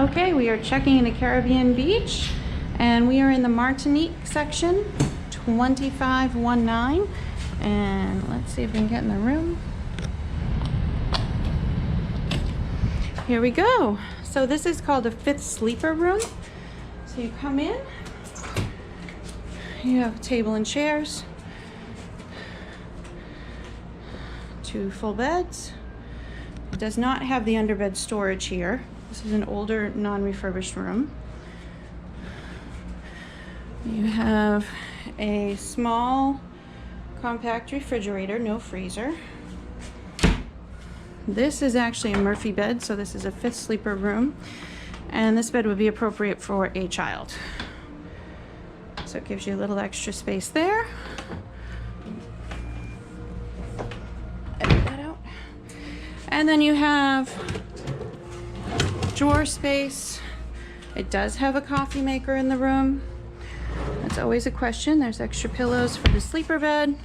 Okay, we are checking into Caribbean Beach, and we are in the Martinique section, 2519. And let's see if we can get in the room. Here we go. So this is called a 5th sleeper room. So you come in, you have a table and chairs, 2 full beds. It does not have the underbed storage here. This is an older, non-refurbished room. You have a small, compact refrigerator, no freezer. This is actually a Murphy bed, so this is a 5th sleeper room. And this bed would be appropriate for a child. So it gives you a little extra space there. Edit that out. And then you have drawer space. It does have a coffee maker in the room. That's always a question. There's extra pillows for the sleeper bed.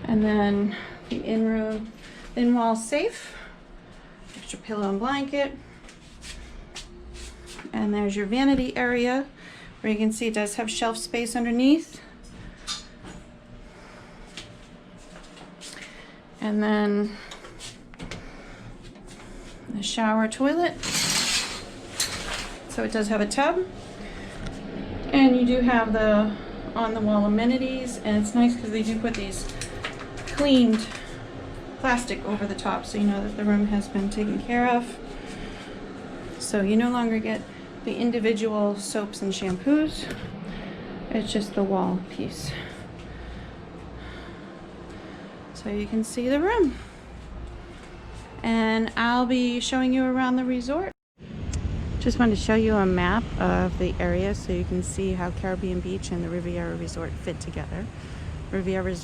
And then the in-room, in-wall safe. Extra pillow and blanket. And there's your vanity area, where you can see it does have shelf space underneath. And then the shower toilet. So it does have a tub. And you do have the on-the-wall amenities, and it's nice because they do put these cleaned plastic over the top, so you know that the room has been taken care of. So you no longer get the individual soaps and shampoos. It's just the wall piece. So you can see the room. And I'll be showing you around the resort. Just wanted to show you a map of the area so you can see how Caribbean Beach and the Riviera Resort fit together. Riviera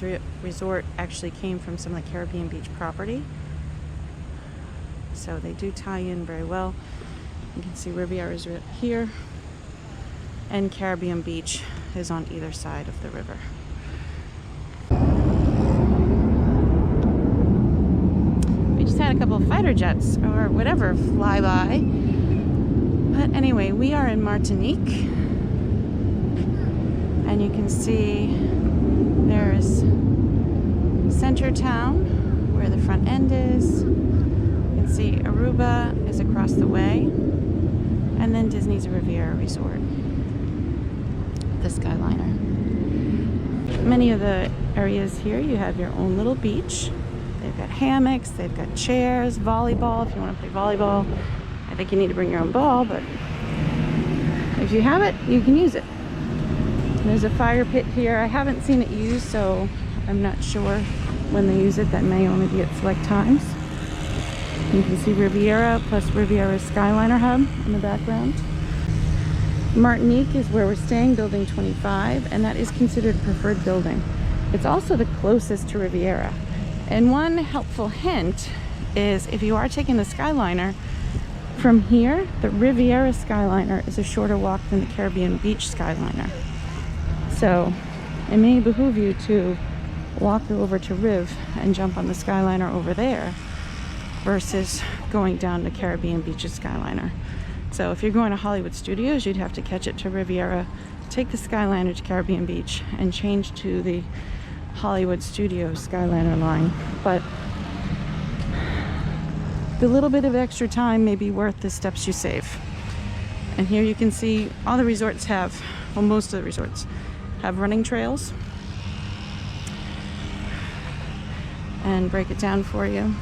Resort actually came from some of the Caribbean Beach property. So they do tie in very well. You can see Riviera Resort here, and Caribbean Beach is on either side of the river. We just had a couple of fighter jets or whatever fly by. But anyway, we are in Martinique, and you can see there's Centertown, where the front end is. You can see Aruba is across the way, and then Disney's Riviera Resort, the Skyliner. Many of the areas here, you have your own little beach. They've got hammocks, they've got chairs, volleyball if you want to play volleyball. I think you need to bring your own ball, but if you have it, you can use it. There's a fire pit here. I haven't seen it used, so I'm not sure when they use it. That may only be at select times. You can see Riviera plus Riviera Skyliner hub in the background. Martinique is where we're staying, building 25, and that is considered a preferred building. It's also the closest to Riviera. And one helpful hint is if you are taking the Skyliner, from here, the Riviera Skyliner is a shorter walk than the Caribbean Beach Skyliner. So it may behoove you to walk over to Riv and jump on the Skyliner over there versus going down to Caribbean Beach's Skyliner. So if you're going to Hollywood Studios, you'd have to catch it to Riviera, take the Skyliner to Caribbean Beach, and change to the Hollywood Studios Skyliner line. But the little bit of extra time may be worth the steps you save. And here you can see all the resorts have, well, most of the resorts have running trails. And break it down for you.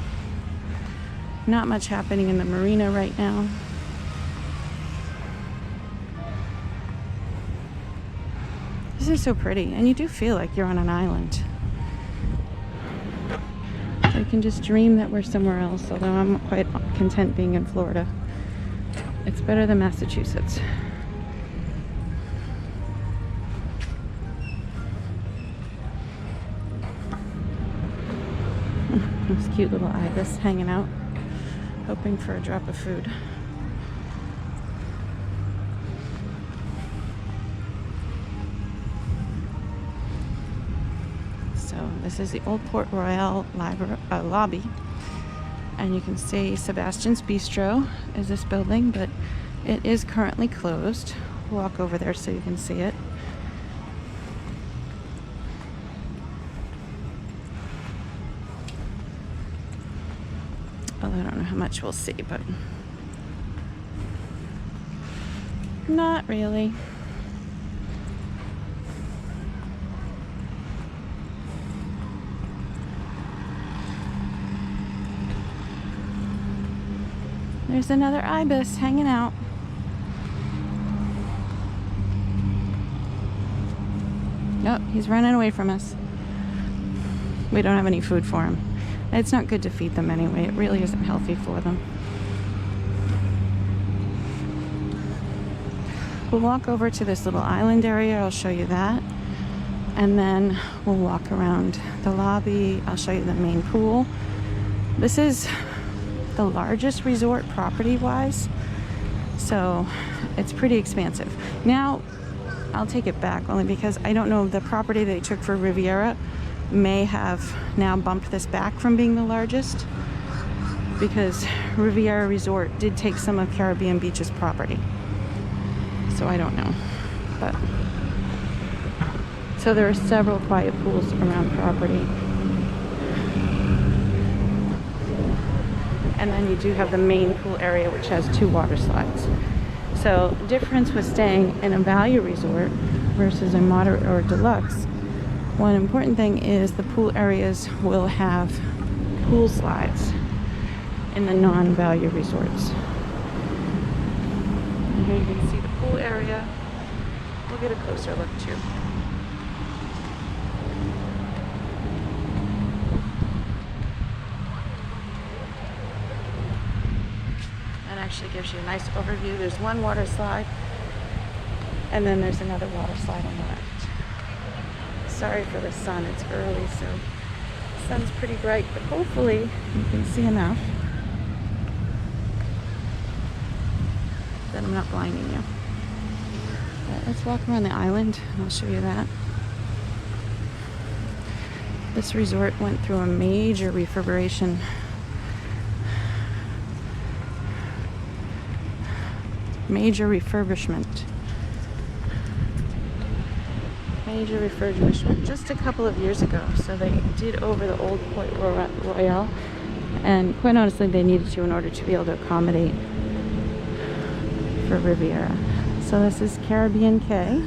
Not much happening in the marina right now. This is so pretty, and you do feel like you're on an island. I can just dream that we're somewhere else, although I'm quite content being in Florida. It's better than Massachusetts. This cute little ibis hanging out, hoping for a drop of food. So this is the Old Port Royal lobby. And you can see Sebastian's Bistro is this building, but it is currently closed. Walk over there so you can see it. Although I don't know how much we'll see, but not really. There's another ibis hanging out. Nope, he's running away from us. We don't have any food for him. It's not good to feed them anyway. It really isn't healthy for them. We'll walk over to this little island area. I'll show you that. And then we'll walk around the lobby. I'll show you the main pool. This is the largest resort property-wise, so it's pretty expansive. Now, I'll take it back only because I don't know, the property they took for Riviera may have now bumped this back from being the largest, because Riviera Resort did take some of Caribbean Beach's property. So I don't know. But so there are several quiet pools around property. And then you do have the main pool area, which has 2 water slides. So the difference with staying in a value resort versus a moderate or deluxe, one important thing is the pool areas will have pool slides in the non-value resorts. And here you can see the pool area. We'll get a closer look too. Actually gives you a nice overview. There's one water slide and then there's another water slide on the left. Sorry for the sun, it's early, so the sun's pretty bright, but hopefully you can see enough that I'm not blinding you. But let's walk around the island and I'll show you that. This resort went through a major refurbishment. Major refurbishment just a couple of years ago. So they did over the old Port Royal, and quite honestly they needed to in order to be able to accommodate for Riviera. So this is Caribbean Cay.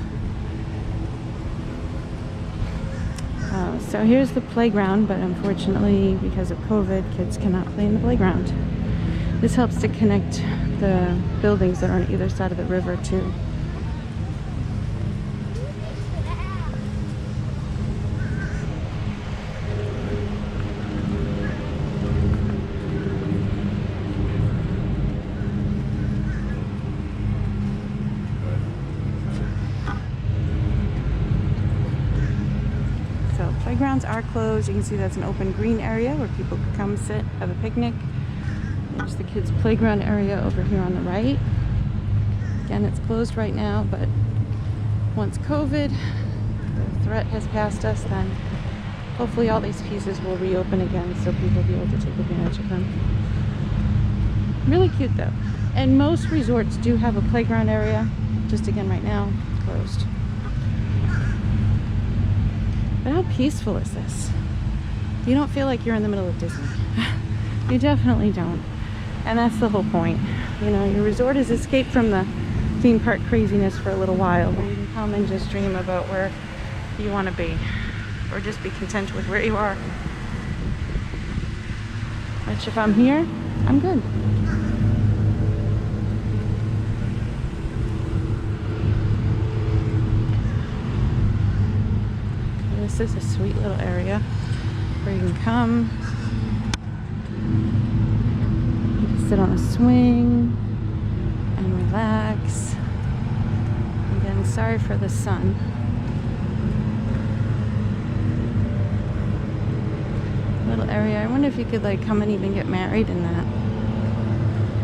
So here's the playground, but unfortunately because of COVID, kids cannot play in the playground. This helps to connect the buildings that are on either side of the river too. So playgrounds are closed. You can see that's an open green area where people can come sit, have a picnic. There's the kids' playground area over here on the right. Again, it's closed right now, but once COVID, the threat has passed us, then hopefully all these pieces will reopen again so people will be able to take advantage of them. Really cute though. And most resorts do have a playground area, just again right now, closed. But how peaceful is this? You don't feel like you're in the middle of Disney. You definitely don't. And that's the whole point. You know, your resort is escape from the theme park craziness for a little while. You can come and just dream about where you want to be. Or just be content with where you are. Which if I'm here, I'm good. This is a sweet little area where you can come. Sit on a swing and relax. Again, sorry for the sun. Little area. I wonder if you could like come and even get married in that.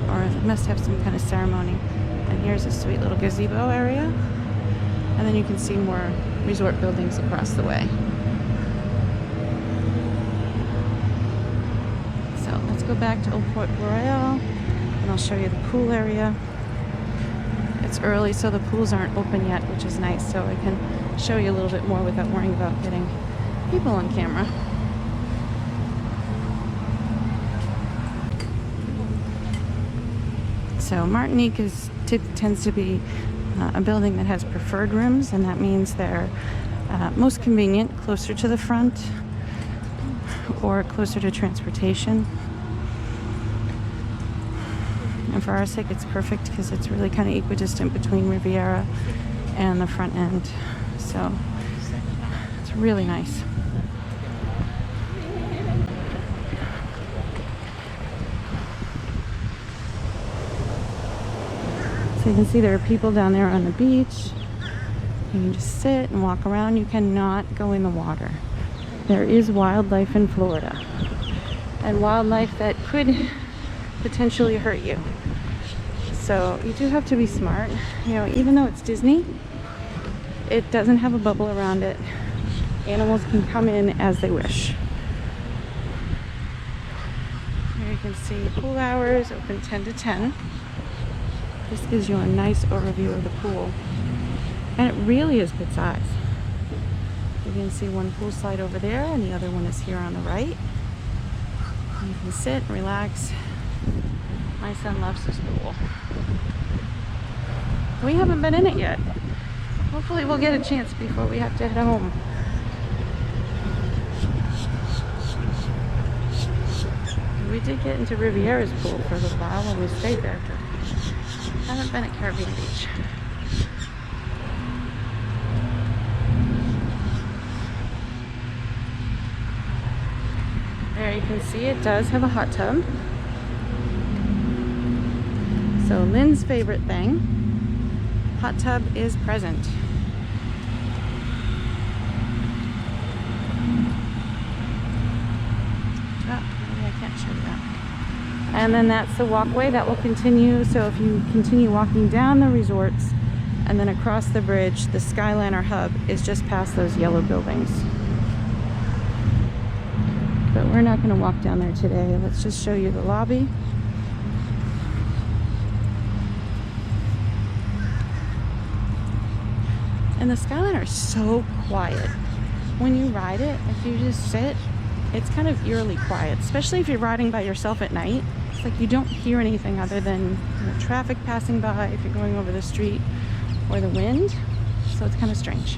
Or it must have some kind of ceremony. And here's a sweet little gazebo area. And then you can see more resort buildings across the way. So let's go go back to Old Port Royal and I'll show you the pool area. It's early, so the pools aren't open yet, which is nice, so I can show you a little bit more without worrying about getting people on camera. So Martinique tends to be a building that has preferred rooms, and that means they're most convenient, closer to the front or closer to transportation. And for our sake, it's perfect because it's really kind of equidistant between Riviera and the front end. So it's really nice. So you can see there are people down there on the beach. You can just sit and walk around. You cannot go in the water. There is wildlife in Florida, and wildlife that could potentially hurt you. So you do have to be smart. You know, even though it's Disney, it doesn't have a bubble around it. Animals can come in as they wish. Here you can see pool hours, open 10 to 10. This gives you a nice overview of the pool. And it really is good size. You can see one poolside over there, and the other one is here on the right. And you can sit and relax. My son loves this pool. We haven't been in it yet. Hopefully we'll get a chance before we have to head home. We did get into Riviera's pool for a little while when we stayed there, but haven't been at Caribbean Beach. There you can see it does have a hot tub. So Lynn's favorite thing, hot tub is present. Oh, maybe I can't show you that. And then that's the walkway that will continue. So if you continue walking down the resorts and then across the bridge, the Skyliner hub is just past those yellow buildings. But we're not going to walk down there today. Let's just show you the lobby. And the Skyliner is so quiet. When you ride it, if you just sit, it's kind of eerily quiet, especially if you're riding by yourself at night. It's like you don't hear anything other than traffic passing by if you're going over the street or the wind. So it's kind of strange.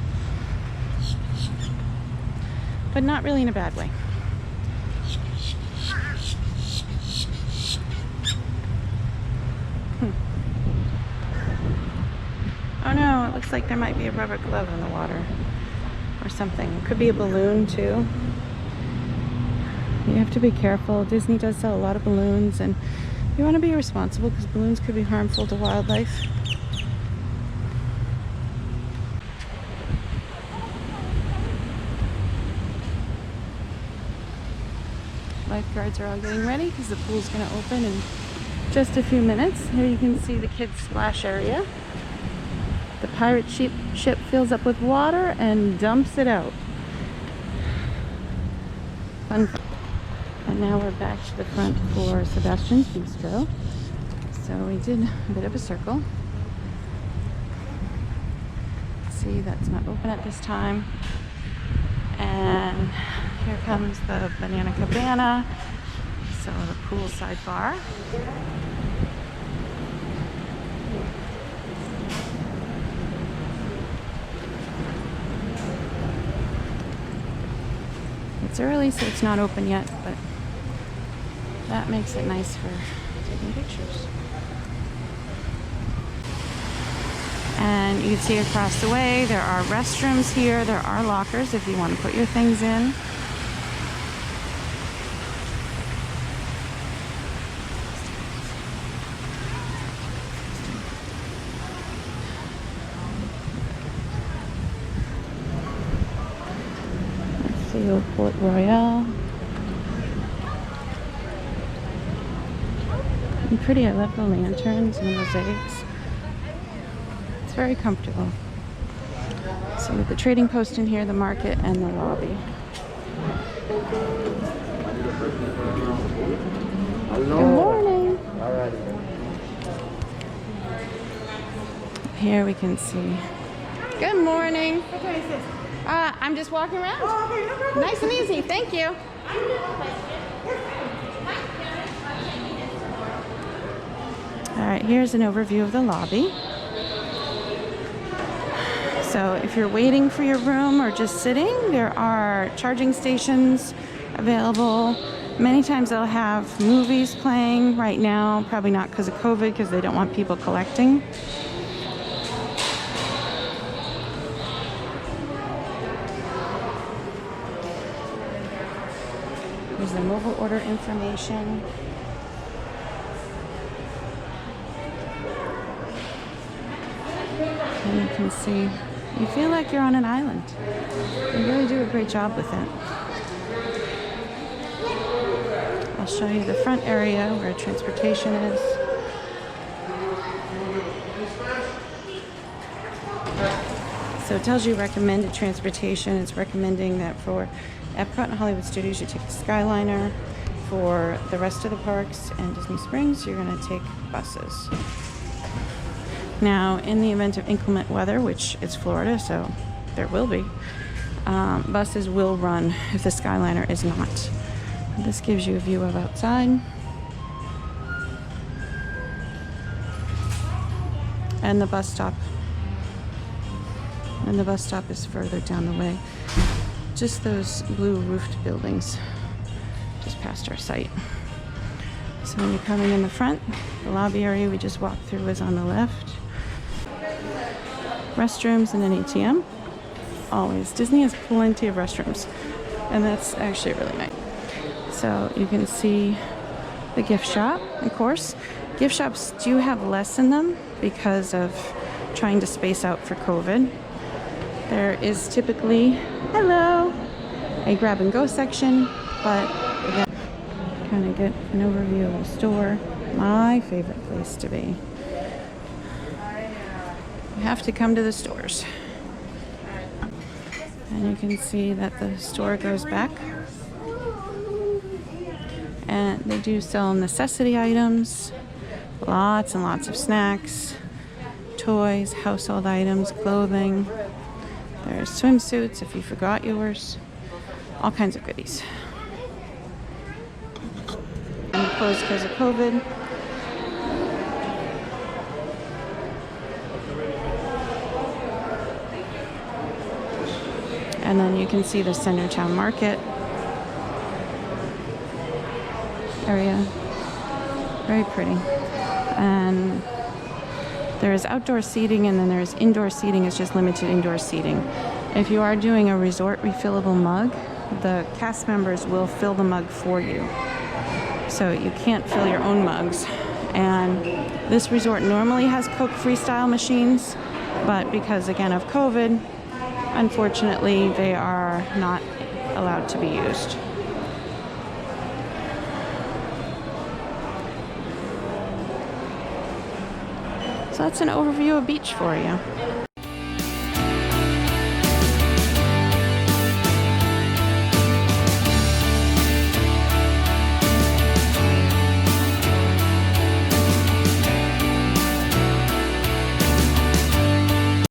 But not really in a bad way. Oh no, it looks like there might be a rubber glove in the water or something. It could be a balloon too. You have to be careful. Disney does sell a lot of balloons, and you want to be responsible because balloons could be harmful to wildlife. Lifeguards are all getting ready because the pool's going to open in just a few minutes. Here you can see the kids' splash area. The pirate ship fills up with water and dumps it out. Fun. And now we're back to the front for Sebastian's Bistro. So we did a bit of a circle. See, that's not open at this time. And here comes the Banana Cabana. So the poolside bar. It's early, so it's not open yet, but that makes it nice for taking pictures. And you can see across the way, there are restrooms here. There are lockers if you want to put your things in. Old Port Royal. And pretty, I love the lanterns and the mosaics. It's very comfortable. So we have the trading post in here, the market, and the lobby. Good morning. Here we can see. Good morning. Okay, sis. I'm just walking around. Oh, okay, no problem. Nice and easy. Thank you. All right, here's an overview of the lobby. So if you're waiting for your room or just sitting, there are charging stations available. Many times they'll have movies playing. Right now, probably not because of COVID, because they don't want people collecting. Here's the mobile order information. And you can see, you feel like you're on an island. They really do a great job with it. I'll show you the front area where transportation is. So it tells you recommended transportation. It's recommending that for Epcot and Hollywood Studios, you take the Skyliner. For the rest of the parks and Disney Springs, you're going to take buses. Now, in the event of inclement weather, which it's Florida, so there will be, buses will run if the Skyliner is not. This gives you a view of outside. And the bus stop. And the bus stop is further down the way. Just those blue roofed buildings just past our site. So when you're coming in the front, the lobby area we just walked through is on the left. Restrooms and an ATM. Always. Disney has plenty of restrooms. And that's actually really nice. So you can see the gift shop, of course. Gift shops do have less in them because of trying to space out for COVID. There is typically, hello, a grab and go section, but again, kind of get an overview of the store. My favorite place to be. You have to come to the stores. And you can see that the store goes back. And they do sell necessity items, lots and lots of snacks, toys, household items, clothing. There's swimsuits if you forgot yours, all kinds of goodies. And closed because of COVID. And then you can see the Centertown Market area. Very pretty. And there is outdoor seating, and then there's indoor seating. It's just limited indoor seating. If you are doing a resort refillable mug, the cast members will fill the mug for you. So you can't fill your own mugs. And this resort normally has Coke Freestyle machines, but because again of COVID, unfortunately they are not allowed to be used. So that's an overview of beach for you.